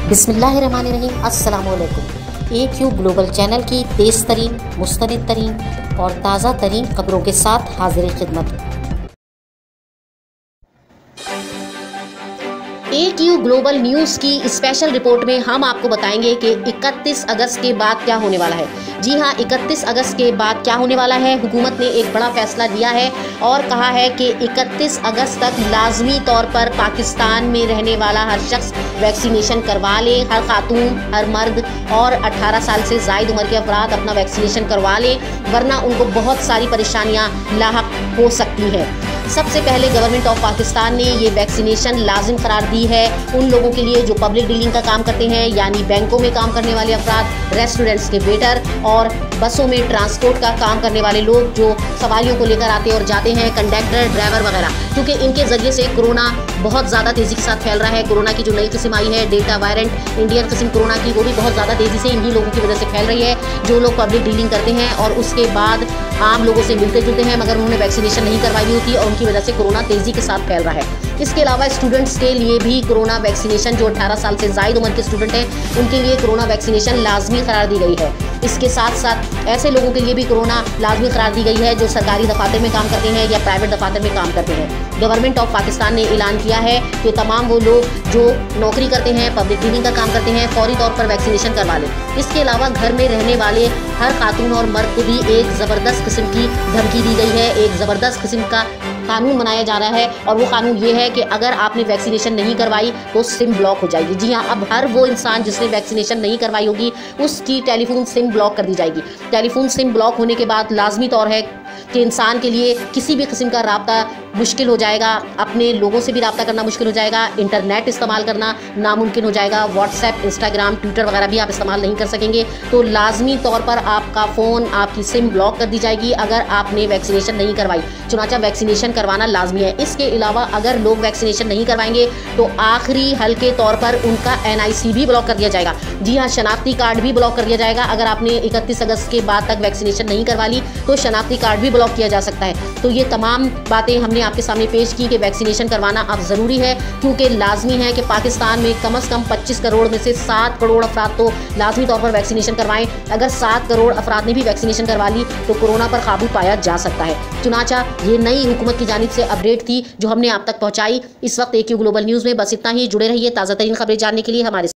बिस्मिल्लाहिर्रहमानिर्रहीम। अस्सलाम वालेकुम। AQ ग्लोबल चैनल की तेज़ तरीन, मुस्तनिद तरीन और ताज़ा तरीन खबरों के साथ हाजिर खिदमत। AQ ग्लोबल न्यूज़ की स्पेशल रिपोर्ट में हम आपको बताएंगे कि 31 अगस्त के बाद क्या होने वाला है। जी हाँ, 31 अगस्त के बाद क्या होने वाला है। हुकूमत ने एक बड़ा फैसला लिया है और कहा है कि 31 अगस्त तक लाजमी तौर पर पाकिस्तान में रहने वाला हर शख्स वैक्सीनेशन करवा ले। हर खातून, हर मर्द और 18 साल से ज़ायद उम्र के अफराद अपना वैक्सीनेशन करवा लें, वरना उनको बहुत सारी परेशानियाँ लाहक हो सकती हैं। सबसे पहले गवर्नमेंट ऑफ पाकिस्तान ने ये वैक्सीनेशन लाजिम करार दी है उन लोगों के लिए जो पब्लिक डीलिंग का काम करते हैं, यानी बैंकों में काम करने वाले अफराद, रेस्टोरेंट्स के वेटर और बसों में ट्रांसपोर्ट का काम करने वाले लोग जो सवारियों को लेकर आते और जाते हैं, कंडक्टर, ड्राइवर वगैरह, क्योंकि इनके ज़रिए से कोरोना बहुत ज़्यादा तेज़ी के साथ फैल रहा है। कोरोना की जो नई किस्म आई है, डेल्टा वेरिएंट इंडियन किस्म कोरोना की, वो भी बहुत ज़्यादा तेज़ी से इन्हीं लोगों की वजह से फैल रही है जो लोग पब्लिक डीलिंग करते हैं और उसके बाद आम लोगों से मिलते जुलते हैं, मगर उन्होंने वैक्सीनेशन नहीं करवाई होती और उनकी वजह से कोरोना तेज़ी के साथ फैल रहा है। इसके अलावा स्टूडेंट्स के लिए भी कोरोना वैक्सीनेशन, जो 18 साल से ज़ायद उम्र के स्टूडेंट हैं, उनके लिए कोरोना वैक्सीनेशन लाजमी करार दी गई है। इसके साथ साथ ऐसे लोगों के लिए भी कोरोना लाजमी करार दी गई है जो सरकारी दफातर में काम करते हैं या प्राइवेट दफातर में काम करते हैं। गवर्नमेंट ऑफ पाकिस्तान ने ऐलान किया है कि तमाम वो लोग जो नौकरी करते हैं, पब्लिक डीलिंग का काम करते हैं, फौरी तौर पर वैक्सीनेशन करवा लें। इसके अलावा घर में रहने वाले हर खातून और मर्द को भी एक ज़बरदस्त किस्म की धमकी दी गई है, एक ज़बरदस्त किस्म का कानून बनाया जा रहा है और वो कानून ये है कि अगर आपने वैक्सीनेशन नहीं करवाई तो सिम ब्लॉक हो जाएगी। जी हाँ, अब हर वो इंसान जिसने वैक्सीनेशन नहीं करवाई होगी उसकी टेलीफोन सिम ब्लॉक कर दी जाएगी। टेलीफोन सिम ब्लॉक होने के बाद लाजमी तौर है कि इंसान के लिए किसी भी किस्म का राब्ता मुश्किल हो जाएगा, अपने लोगों से भी राब्ता करना मुश्किल हो जाएगा, इंटरनेट इस्तेमाल करना नामुमकिन हो जाएगा, व्हाट्सएप, इंस्टाग्राम, ट्विटर वगैरह भी आप इस्तेमाल नहीं कर सकेंगे। तो लाजमी तौर पर आपका फ़ोन, आपकी सिम ब्लॉक कर दी जाएगी अगर आपने वैक्सीनेशन नहीं करवाई। चुनाचा वैक्सीनेशन करवाना लाजमी है। इसके अलावा अगर लोग वैक्सीनेशन नहीं करवाएंगे तो आखिरी हल के तौर पर उनका NIC भी ब्लॉक कर दिया जाएगा। जी हाँ, शनाख्ती कार्ड भी ब्लॉक कर दिया जाएगा। अगर आपने 31 अगस्त के बाद तक वैक्सीनेशन नहीं करवा ली तो शनाख्ती कार्ड भी ब्लॉक किया जा सकता है। तो ये तमाम बातें हमने आपके सामने पेश की कि वैक्सीनेशन करवाना अब ज़रूरी है, क्योंकि लाजमी है कि पाकिस्तान में कम से कम 25 करोड़ में से 7 करोड़ अफराद तो लाजमी तौर पर वैक्सीनेशन करवाएं। अगर 7 करोड़ अफराद ने भी वैक्सीनेशन करवा ली तो कोरोना पर काबू पाया जा सकता है। चुनाचा ये नई हुकूमत की जानिब से अपडेट थी जो हमने आप तक पहुँचाई। इस वक्त AQ ग्लोबल न्यूज़ में बस इतना ही। जुड़े रहिए ताज़ा तरीन खबरें जानने के लिए हमारे